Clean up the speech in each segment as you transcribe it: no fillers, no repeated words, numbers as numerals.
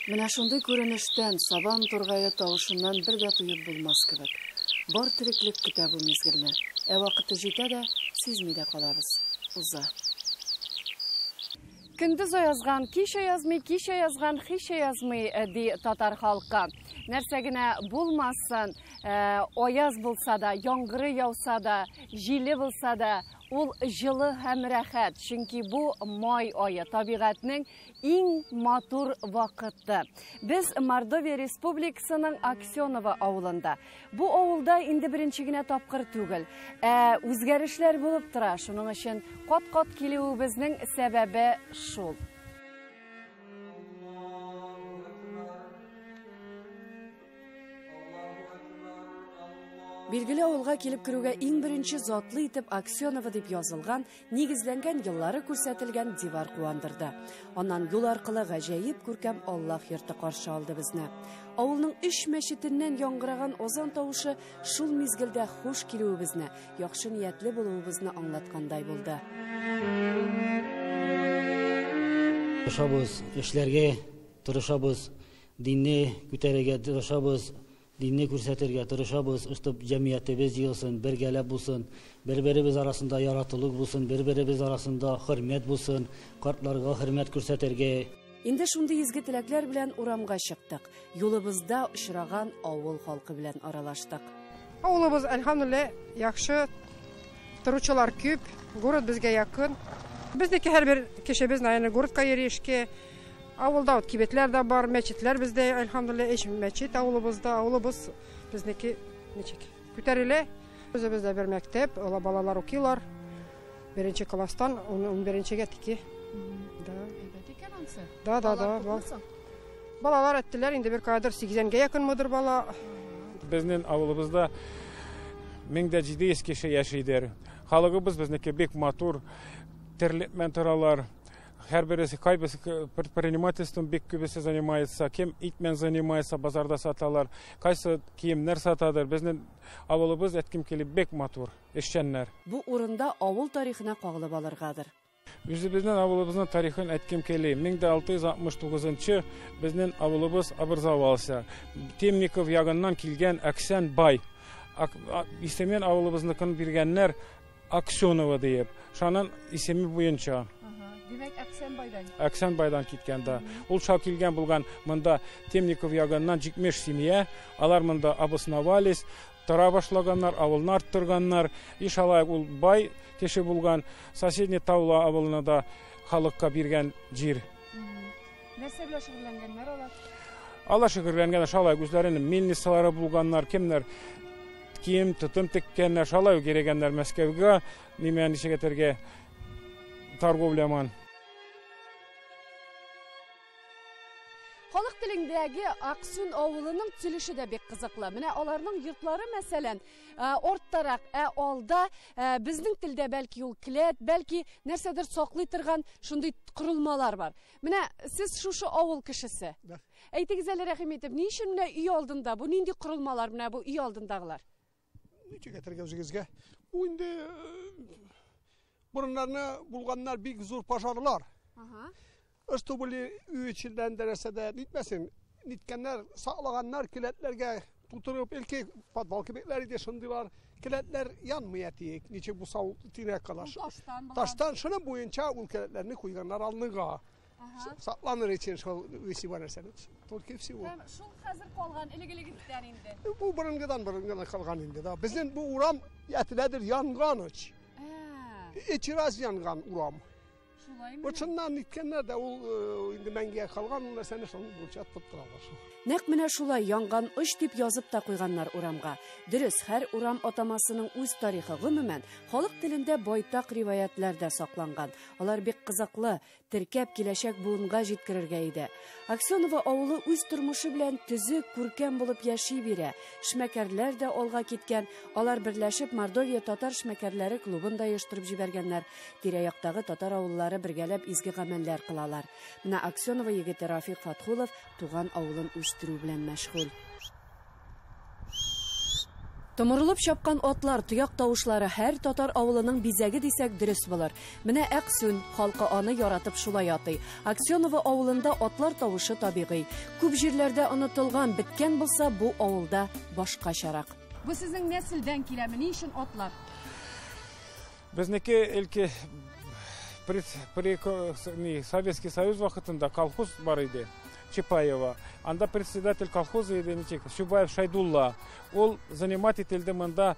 Менә шундый күренештән сабан тургае тавышыннан бер дә туеп булмас кебек. Бар тереклек көтә бу мизгелне. Вакыты җитә дә, сизми дә калабыз. Уза. Көндез аязган, кичә язган, хичә язмый ди татар халкы. Нәрсә генә булмасын, аяз булса да, яңгыры яуса да, җиле булса да, ул җылы һәм рәхәт. Чөнки бу май ае, табигатьнең иң матур вакыты. Без Мордовия Республикасының Аксенова авылында. Бу авылда инде беренче генә тапкыр түгел. Үзгәрешләр булып тора. Шуның өчен кат-кат килүебезнең сәбәбе шул. Билгеле авылга килеп керүгә иң беренче затлы итеп Аксенова дип язылган, нигезләнгән еллары күрсәтелгән дивар куандырды. Аннан юл аркылы гаҗәеп күркәм Аллаһ йорты каршы алды безне. Авылның 3 мәчетеннән яңгыраган азан тавышы шул мизгелдә хуш килүебезне, яхшы ниятле булуыбызны аңлаткандай булды. Тырышабыз, эшләргә тырышабыз, динне күтәрергә тырышабыз. Dinni күрсәтергә тырышабыз, үстеп җәмгыятебез җыелсын, бергәләп булсын, бер-беребез арасында яратылык булсын, бер-беребез арасында хөрмәт булсын, картларга хөрмәт күрсәтергә. Инде шундый изге теләкләр белән урамга чыктык. Юлыбызда очраган авыл халкы белән аралаштык. Авылыбыз, әлхәмдүлилләһ, яхшы, торучылар күп, город безгә якын. Безнеке һәрбер кешебез, наверное, городка йөришкә. Авылда кибетләр дә бар, мәчетләр бездә, әлхәмдүлилләһ, эш мәчет авылыбызда, авылыбыз безнеке ничек күтәрелә. Бездә бер мәктәп, балалар укыйлар. 1нче класстан 11нчегә тике. Да. Балалар әттеләр, инде бер кадр 8-гә якынмыдыр бала. Безнең авылыбызда 1700 кеше яшәйдер. Халыгыбыз безнеке бик матур, терлепмән торалар. Һәр берсе кайбысы предпринимательством бик күбесе занимается, кем итмен занимается, базарда саталар, кайсы киемнәр сатадыр. Безнең авылыбыз әтким килеп бик матур, эшчәннәр. Бу урында авыл тарихына кагылып алыргадыр. Үзебезнең авылыбызның тарихын әтким килә. 1669 безнең авылыбыз образовался. Темников ягыннан килгән Аксен бай. Исемен авылыбызныкын биргәннәр Аксенова дип. Шаның исеме буенча. Димәк, Аксен байдан киткәндә. Ул шау килгән булган монда Темников ягыннан 70 семья, алар монда обосновались, тора башлаганнар, авылны арттырганнар. Ишалай ул бай кеше булган, соседний Таула авылына да халыкка биргән җир. Нәрсә белән шөгыльләнгәннәр алар? Алар шөгыльләнгән шалай үзләренең мельницалары булганнар, кемнәр кием тотым теккәннәр, шалай герегәннәр Мәскәүгә, нимә ничегәтергә торговляман. Халык телендәге Аксун авылының төзелеше дә бик кызыклы. Менә аларның йортлары мәсәлән, орттарак, алда безнең телдә бәлки ул келәт, бәлки нәрсәдер саклый торган шундый корылмалар бар. Менә сез шушы авыл кешесе. Әйтегез әле, рәхим итеп, ни өчен менә үй алдында бу нинди корылмалар, менә бу үй алдындагылар? Ничек әйтергә үзегезгә? Бу инде burunlarını bulganlar bir zor paşarlar. Östobuli üyüçinden deresede nitmesin. Nitkenler, sağlaganlar kiletlerge tuturup ilki patbal kibekleri de şundilar. Kiletler yanmıyor diyek. Niçin bu sağ tine kadar. Taştan şunun boyunca ul kiletlerini koyganlar alnıga. Saklanır için şu üyesi var eseniz. Türkçesi bu. Şu hazır kalgan, ilegili gittiler indi. Bu burungadan kalgan indi da. Bizim bu uram yetiledir yangan uç. İçiraz yanğan uram. Uçundan nitkenler de indi мәңгегә калган нәрсәне шул бурчат тоттыралар. Нәкъ менә шулай янган ыш дип язып та куйганнар урамга. Дөрес, һәр урам атамасының үз тарихы гомумән халык телендә байтак риваятләрдә сакланган. Алар бик кызыклы, теркәп киләчәк буынга җиткерергә иде. Аксенова авылы үз тормышы белән төзек, күркәм булып яши бирә. Шмәкәрләр дә алга киткән. Алар берләшеп Мордовия татар шмәкәрләре клубын да оештырып җибәргәннәр. Тирә-яктагы татар авыллары бергәләп изге гамәлләр кылалар. Менә Аксенова егете Рафик Фатхулов туган авылын үстерү белән мәшгуль. Томырылып шапкан атлар, туяк тавышлары һәр татар авылының бизәге дисәк дөрес булыр. Менә Әксүн халкы аны яратып шулай атый. Аксенова авылында атлар тавышы табигый. Күп җирләрдә онытылган, биткән булса, бу авылда башкачарак. Бу сезнең нәселдән киләме? Ни өчен атлар? Безнеке элке при Советский Союз вакытында колхоз бар иде. Чапаева. Анда председатель колхоза иде Шубаев Шайдулла. Ол занимать ителде мында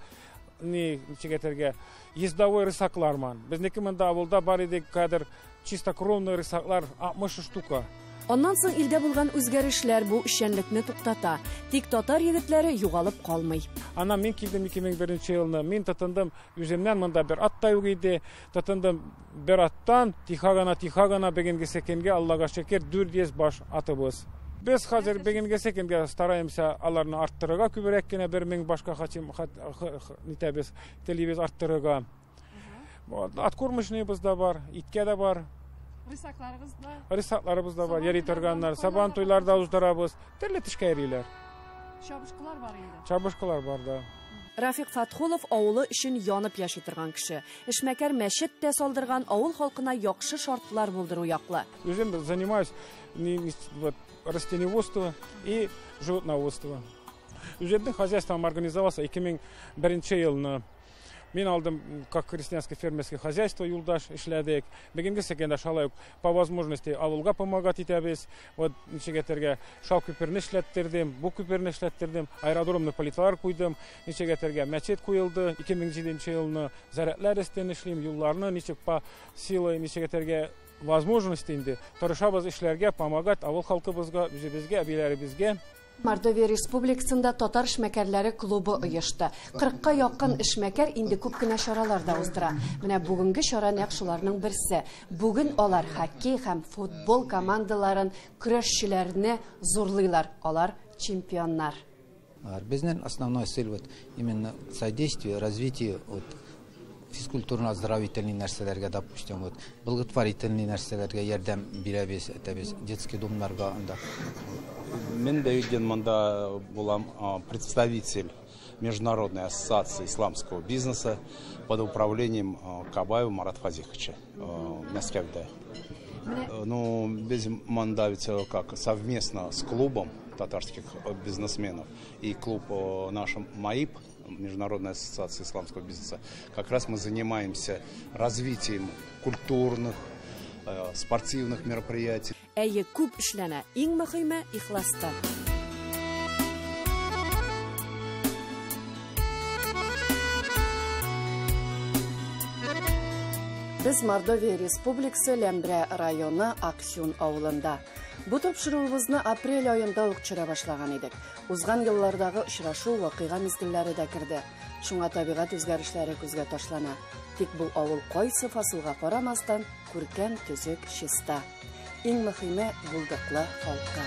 ездовой рысакларман. Безнеке мында авылда бар иде кадр чистокровный рысаклар 60 штука. Аннан соң илдә булган үзгәрешләр бу эшчәнлекне туктата. Тик татар егетләре югалып калмый. Ана мен килдем 2001 елны. Мин тотындым үземнән монда бер ат та юк иде. Тотындым бер аттан тихагана бегенге секенгә Аллага шөкер 400 баш атыбыз. Без хәзер бегенге секенгә стараемся аларны арттырырга, күбрәк кенә 1000 башка хатим нитәбез телевиз арттырырга. Ат күрмешнебез дә бар, иткә дә бар. Рисакларыбыз да бар, йөри торганнар, сабан туйларда уздырабыз, төрле тишкә йөриләр. Чабышкылар бар инде. Чабышкылар бар да. Рафик Фатхулов авылы өчен янып яши торган кеше. Эшмәкәр мәчет тә салдырган, авыл халкына яхшы шартлар булдыру яклы. Үзем занимаюсь растениеводством и животноводством. Үземнең хозяйством организовался 2001 елны. Мен алдым как крестьянское фермерское хозяйство юлдаш эшләдек. Бегенге секендә шалай по возможности авылга помогать итәбез. Вот ничегәтергә шау күперне эшләттердем, бу күперне эшләттердем, аэродромны плиталар куйдым, ничегәтергә мәчет куелды. 2007 елны зарядлар өстен эшлим, юлларны ничек по силы ничегәтергә возможности инде. Тырышабыз эшләргә помогать авыл халкыбызга, үзебезгә, әбиләребезгә. Мордовия Республикасында татар эшмәкәрләре клубы оешты. 40-ка якын эшмәкәр инде күп кенә чараларда уздыра. Менә бүгенге чара нәкъ шуларның берсе. Бүген алар хоккей һәм футбол командаларын, көрәшчеләрне зурлыйлар. Алар чемпионнар. Безнең основной цель именно содействие, развитие физкультурно-оздоровительный нәрсәләргә, допустим, благотворительный нәрсәләргә ярдәм бирәбез, детский домнарга анда. Мен Давиден Манда булам представитель Международной ассоциации исламского бизнеса под управлением Кабаева Марата Фазиховича Мәскәүдә. Ну, без мандавица как совместно с клубом татарских бизнесменов и клуб наш МАИП, Международная ассоциация исламского бизнеса, как раз мы занимаемся развитием культурных, спортивных мероприятий. Әйе, күп эшләнә, иң мөһиме ихласта. Без Мордовия Республикасы Ләмбрә районы Аксюн авылында. Бу тапшыруыбызны апрель айында ук чыра башлаган идек. Узган еллардагы очрашу вакыйга мизгелләре дә керде. Шуңа табигать үзгәрешләре күзгә ташлана. Тик бу авыл кайсы фасылга карамастан күркәм, төзек, чиста. Иң мөһиме булдыклы халкы.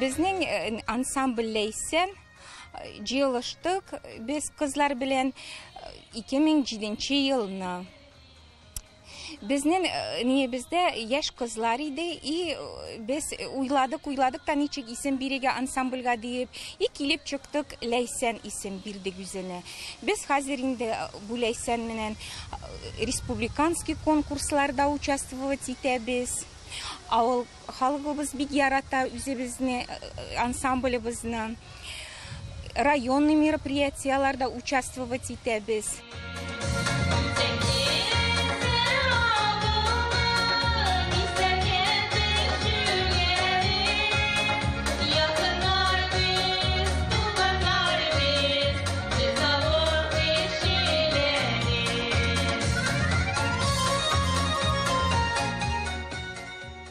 Безнең ансамбль Лейсен җыелыштык без кызлар белән 2007 елны. Безнең нибездә яшь кызлар иде и без уйладык та ничек исем бирергә ансамбльгә дип и килеп чыктык, Лейсен исем бирдек үзенә. Без хәзер инде бу Лейсен менән республиканский конкурсларда участвовать итәбез. Авыл халкыбыз бик ярата үзебезне, ансамблебызны. Районный мероприятияларда участвовать итәбез.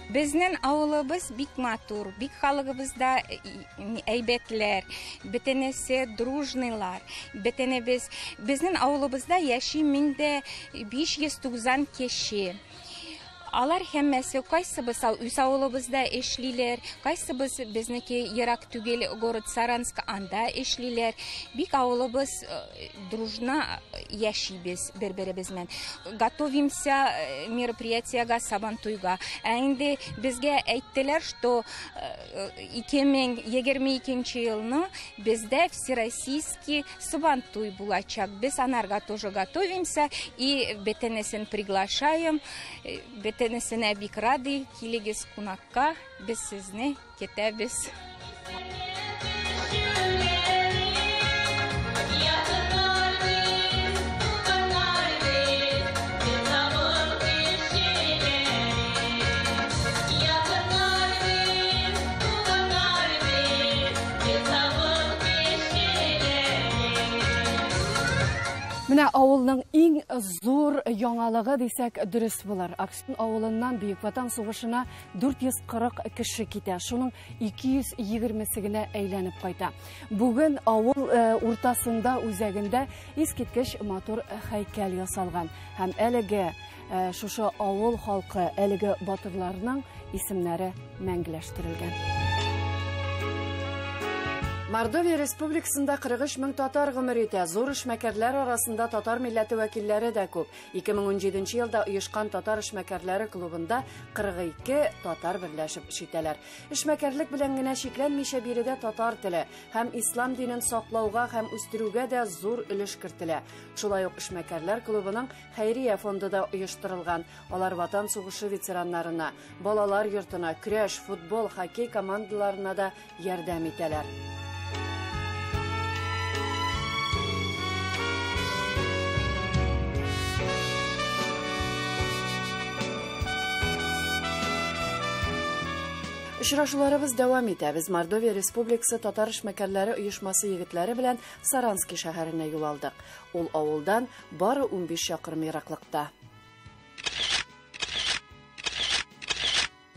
Безнең авылыбыз бик матур, бик халыгыбызда әйбәтләр, бөтенесе дружныйлар. Безнең авылыбызда яши 1590 кеше. Алар һәммәсе кайсыбыз үз авылыбызда эшлиләр, кайсыбыз безнеке ерак түгел город Саранск анда эшлиләр. Бик авылыбыз дружна яшибез бер-беребез белән. Готовимся мероприятиягә Сабантуйга. Инде безгә әйттеләр, что 2022 елны бездә всероссийский Сабантуй булачак. Без анарга тоже готовимся и бөтенесен приглашаем. Бөтенесенә бик рады, килегез кунакка, без сезне кетәбез. Менә авылның иң зур яңалыгы дисәк дөрес булыр. Аксун авылыннан Бөек Ватан сугышына 440 кеше китә. Шуның 220-се генә әйләнеп кайта. Бүген авыл уртасында үзәгендә искиткеч матур һәйкәл ясалган. Һәм әлеге шушы авыл халкы, әлеге батырларның исемнәре мәңгеләштерелгән. Мордовия Республикасында 43 мең татар гомер итә. Зур эшмәкәрләр арасында татар милләте вәкилләре дә күп. 2017 елда оешкан татар эшмәкәрләре клубында 42 татар берләшеп эшитәләр. Эшмәкәрлек белән генә шикләнмичә биредә татар теле һәм ислам динен саклауга һәм үстерүгә дә зур өлеш кертелә. Шулай ук эшмәкәрләр клубының хәйрия фонды да оештырылган. Алар Ватан сугышы ветераннарына, балалар йортына, көрәш, футбол, хоккей командаларына да ярдәм итәләр. Очрашуларыбыз дәвам итә. Без Мордовия Республикасы татар эшмәкәрләре оешмасы егетләре белән Саранский шәһәренә юл алдык. Ул авылдан бары 15 чакрым ераклыкта.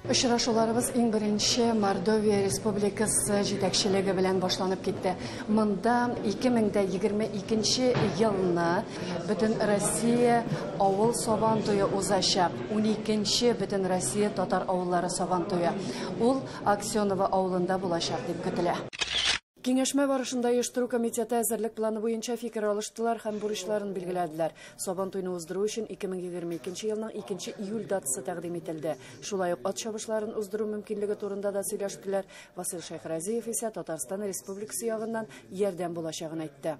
Очрашуларыбыз иң беренче Мордовия Республикасы җитәкчелеге белән башланып китте. Монда 2022 елны бөтен Россия авыл Сабантуе узачак. 12-нче бөтен Россия татар авыллары Сабантуе. Ул Аксенова авылында булачак дип көтелә. Киңәшмә барышында оештыру комитеты әзерлек планы буенча фикер алыштылар һәм бурычларын билгеләделәр. Сабантуйны уздыру өчен 2022 елның 2 июль датасы тәкъдим ителде. Шулай ук ат чабышларын уздыру мөмкинлеге турында да сөйләштеләр. Васил Шайхразиев исә Татарстан Республикасы ягыннан ярдәм булачагын әйтте.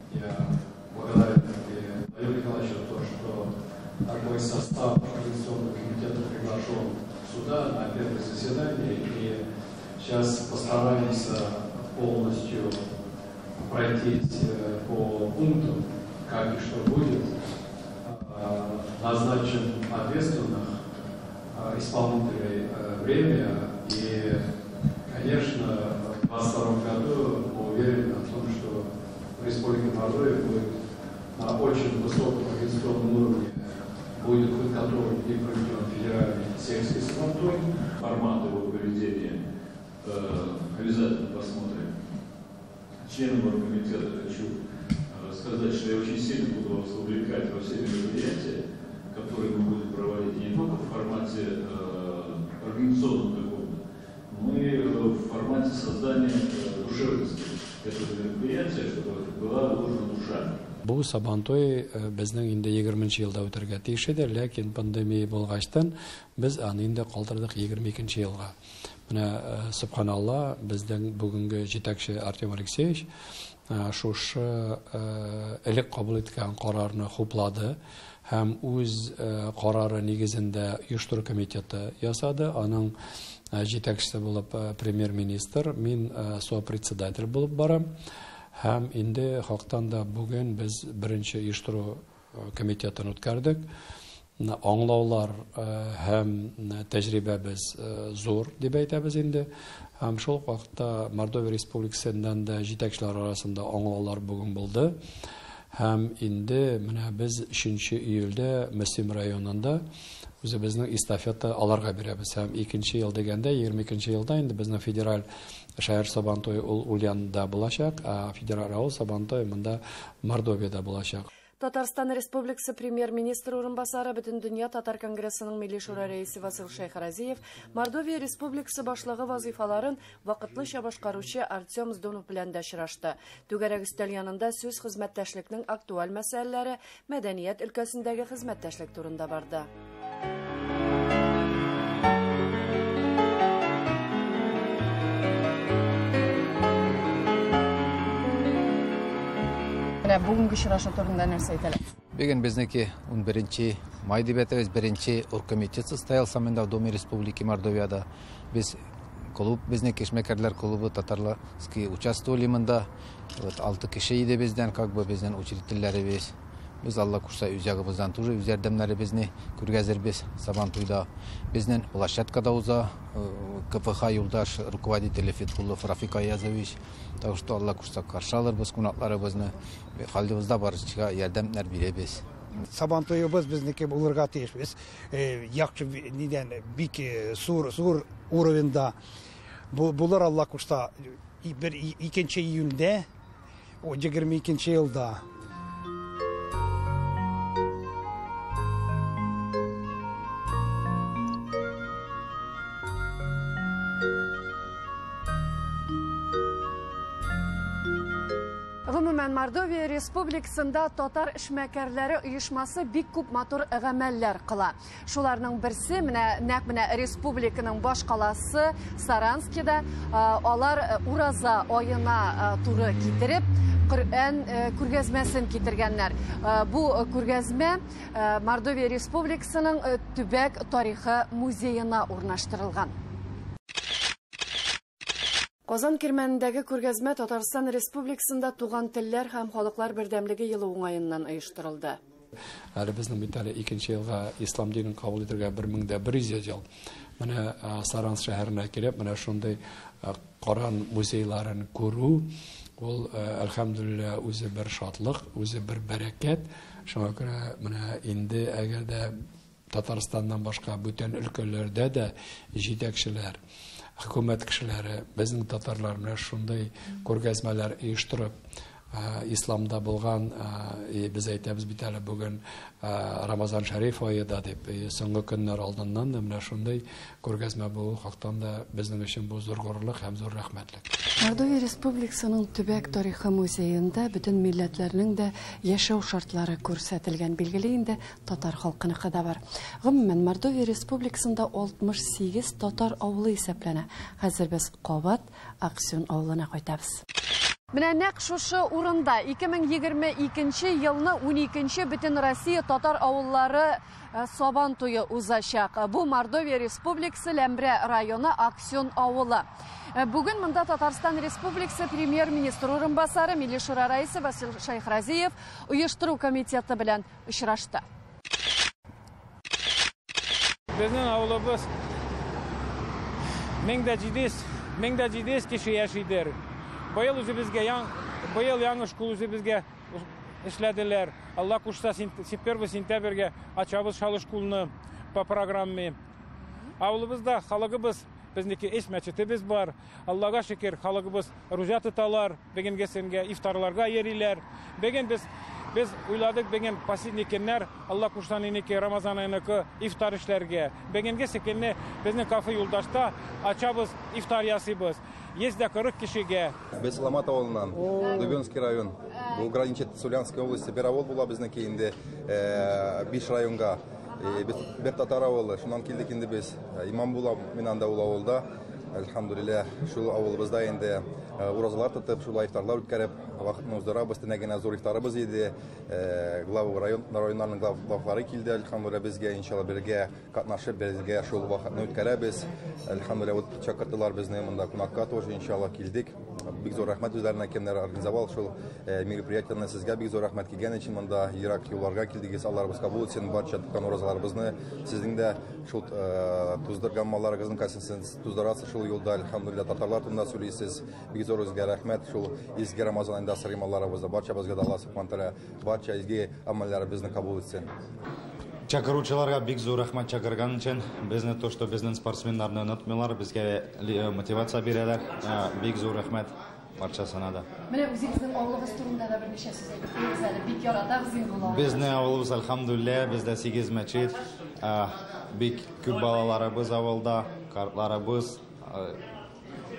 Полностью пройтись по пунктам, как и что будет, назначен ответственных исполнителей время. И, конечно, в 2022 году мы уверены в том, что Республика Мордовия будет на очень высоком организационном уровне, будет подготовлен и проведен федеральный сельский Сабантуй. Формат его проведения обязательно посмотрим. Членам оргкомитета хочу сказать, что я очень сильно буду вас увлекать во все мероприятия, которые мы будем проводить не только в формате организационном таком, но и в формате создания душевности этого мероприятия, чтобы была вложена душа. Бу Сабантуй безнең инде 20 елда үтәргә тиеш иде, ләкин пандемия булгачтан без аны инде калдырдык 22 елга. Менә субханалла, безнең бүгенге җитәкче Артем Алексеевич шушы элек кабул иткән карарны хуплады һәм үз карары нигезендә оештыру комитеты ясады. Аның җитәкчесе булып премьер-министр, мин сопредседатель булып барам. Һәм инде хактан да бүген без беренче оештыру комитетын үткәрдек. Аңлаулар һәм тәҗрибәбез зур дип әйтәбез инде. Һәм шул вакытта Мордовия Республикасыннан да җитәкчеләр арасында аңлаулар бүген булды. Һәм инде менә без 3 июльдә Мәсим районында үзебезнең эстафета аларга бирәбез. Һәм 2нче ел дигәндә 22нче елда инде безнең федераль шәһәр Сабантуй ул Ульяновда булачак, федераль авыл Сабантуй монда Мордовиядә булачак. Татарстан Республикасы премьер-министры урынбасары Бөтен дөнья татар конгрессының милли шура рәисе Васил Шайхразиев Мордовия Республикасы башлыгы вазифаларын вакытлыча башкаручы Артем Здонов белән дә очрашты. Түгәрәк өстәл янында сүз хезмәттәшлекнең актуаль мәсьәләләре, мәдәният өлкәсендәге хезмәттәшлек турында барды. Бүгінгі шырашы турында нәрсе әйтәләр? Беген безнеки 11 май дебетебез 1 оргкомитет состоялся в Доме Республики Мордовияда. Без клуб безнеки эшмәкәрләр клубы татарларский участвовали монда. 6 кеше иде бездән, как бы бездән учредительләребез. Biz Allah kursa üzягыбыздан тоже үз ярдәмнәребезне күргәзербез Сабантуйда. Безнең площадкада уза КФХ юлдаш руководитель Фетхуллов Рафик Аязович. Так что Allah kursa каршы алырбыз кунакларыбызны. Халыбызда барышча ярдәмнәр бирәбез. Сабантуйыбыз безнеке булырга тиешбез. Яхшы нидән бик зур уровеньда булыр Allah kursa 2 июньдә 22 елда. Гомумән Мордовия Республикасында татар эшмәкәрләре оешмасы бик күп матур гамәлләр кыла. Шуларның берсе менә республиканың баш каласы Саранскида алар Ураза аена туры китереп Коръән күргәзмәсен китергәннәр. Бу күргәзмә Мордовия Республикасының төбәк тарихы музеена урнаштырылган. Казан кирмәнендәге күргәзмә Татарстан Республикасында туган телләр һәм халыклар бердәмлеге елы уңаеннан оештырылды. Әле безнең бит әле 2нче елга ислам динен кабул итәргә 1100 ел. Менә Саранск шәһәренә килеп, менә шундый Коран музейларын күрү, ул әлхәмдүлилләh үзе бер шатлык, үзе бер бәрәкәт. Шуңа күрә менә инде әгәр дә Татарстаннан башка бүтән өлкәләрдә дә җитәкчеләр, хөкүмәт кешеләре, безнең татарлар менә шундый күргәзмәләр оештырып, исламда булган, без әйтәбез бит әле бүген Рамазан шәриф аеда дип, соңгы көннәр алдыннан да менә шундый күргәзмә булу хактан да безнең өчен бу зур горурлык һәм зур рәхмәтлек. Мордовия Республикасының төбәк тарихы музеенда бөтен милләтләрнең дә яшәү шартлары күрсәтелгән, билгеле инде татар халкыныкы да бар. Гомумән Мордовия Республикасында 68 татар авылы исәпләнә. Хәзер без Кабат Аксюн авылына кайтабыз. Менә нәкъ шушы урында 2022 елны 12нче бөтен Россия татар авыллары Сабантуйы узачак. Бу Мордовия Республикасы Ләмбрә районы Аксюн авылы. Бүген монда Татарстан Республикасы премьер-министры урынбасары милли шура рәисе Васил Шайхразиев оештыру комитеты белән очрашты. Безнең авылыбыз 1700 кеше яшидер. Быел үзебезгә яңа школ үзебезгә эшләделәр. Алла кушса 1 сентябрьгә ачабыз шалы школны по программе. Авылыбызда халыгыбыз безнеке эш мәчетебез бар. Аллага шөкер, халыгыбыз ружа тоталар, бегенгә сенгә ифтарларга йөриләр. Беген без уйладык беген последний көннәр Алла кушсан инеке Рамазан айныкы ифтар эшләргә. Бегенгә секенне безнең кафе юлдашта ачабыз ифтар ясыйбыз. Есть до 40 кешегә. Без Ламат авылыннан, Дубенский район. Бу граничет с Ульяновской области Беравол була безнеке инде 5 районга. Бер татар авылы, шуннан килдек инде без. Имам була менән дә ул авылда. Әлхәмдүлилләh, шул авылыбызда инде уразалар тотып, шулай ифтарлар үткәреп, вакытны уздырабыз, генә зур ифтарыбыз иде. Глава районнарның главлары килде, әлхәмдүлилләh, безгә иншалла бергә катнашып, безгә шул вакытны үткәрәбез. Әлхәмдүлилләh, вот чакырдылар безне монда кунакка тоже иншалла килдек. Бик зур рәхмәт үзләренә кемнәр организовал шул мероприятияне, сезгә бик зур рәхмәт килгән өчен монда ерак юлларга килдегез. Алларыбыз кабул итсен, барча тоткан уразаларыбызны, сезнең дә шул туздырган малларыгызны кайсын туздырасыз шул юлда, әлхәмдүлилләh, татарлар турында сөйлисез. Бик зур үзгә рәхмәт шул изге Рамазан айында сыймаларыбызда барчабызга да Алла Субхан Тәгалә барча изге амалларыбызны кабул итсен. Чакыручыларга бик зур рәхмәт чакырган өчен. Безне то, что безнең спортсменнарны онытмыйлар, безгә мотивация бирәләр. Бик зур рәхмәт барчасына да. Менә үзегезнең авылыгыз турында да берничә сүз әйтеп куегыз әле. Бик яратабыз инде ул авылны. Безнең авылыбыз, алхамдулилlah, бездә 8 мәчет. Бик күп балаларыбыз авылда, картларыбыз.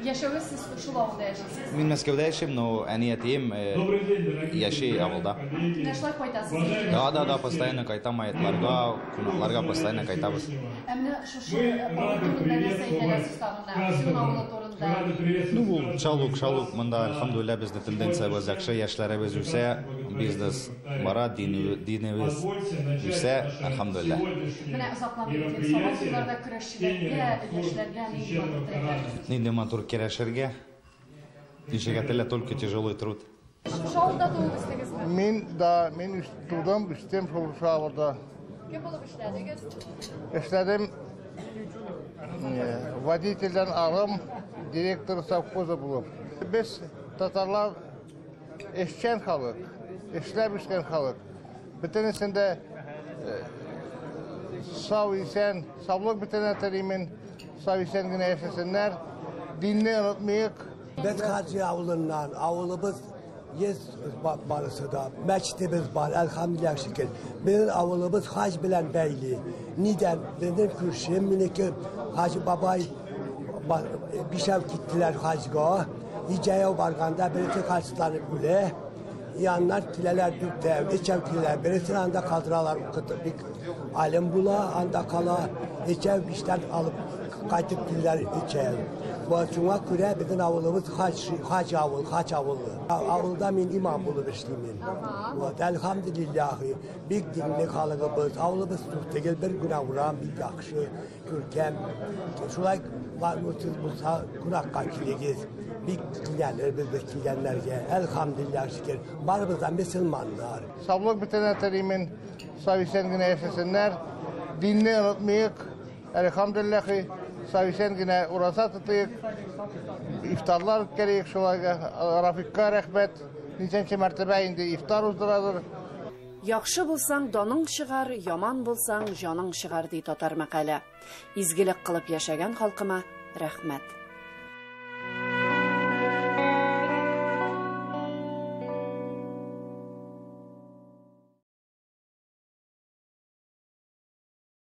Яшәвез сез шул авылда яшисез. Мин Мәскәүдә яшим, но әниятем яши авылда. Нәрсәләр кайтасыз? Да, постоянно кайтам аятларга, кунакларга постоянно кайтабыз. Менә шушы авыл турында нәрсә әйтәләрсез тагында? Син авылы турында. Шалук, монда алхамдулилlah безнең тенденциябыз яхшы, яшьләребез үсә, бизнес бара, динебез үсә, алхамдулилlah. Менә озакламый сабакларда көрәшчеләргә, яшьләргә нинди матур әйтәләрсез? Нинди матур керәшергә. Ничегәтелә только тяжелый труд. Шушы авылда туып Мен тудым, үстем шушы авылда. Кем булып эшләдегез? Эшләдем водительдән алым, директор совхоза булып. Без татарлар эшчән халык, эшләп эшкән халык. Бөтенесендә сау исән, саулык бөтенә телимен, сау исән генә яшәсеннәр, dinni unutmayık. Biz Hacı avlundan, avlumuz yes barısı da, meçtimiz var, elhamdülillah şükür. Bizim avlumuz hac bilen beyli. Neden? Benim kürşüm mineki Hacı babay bir şey gittiler hacga. Hicaya varganda birisi karşılanıp güle. Yanlar tileler dükte, içev tileler, birisi anda kaldıralar bir alim bula, anda kala, içev işten alıp kaytıp tileler içev. Şuna göre bizim avlumuz hac avulu. Avulda min imam bulup işliyim. Elhamdülillah, bir dinli halığımız, avlumuz tuhtagil bir günah vuran, bir yakşı, kürkem. Şulay var mısınız bulsa günah kaçırıyız. Bir dilenler, biz dilenlerge, elhamdülillah şükür. Barımızdan Müslümanlar. Sağlık bütüne terimin, savisen güne yaşasınlar. Dinni unutmayık. Elhamdülillah. Savisen güne urasa tutuyuk. İftarlar gerek şulayga. Rafikka rəhbət. Neçənçi mərtəbə indi iftar uzduradır. Яхшы булсаң даның чыгар, яман булсаң жаның чыгар ди татар мәкале. Изгелек кылып яшәгән халкыма рәхмәт.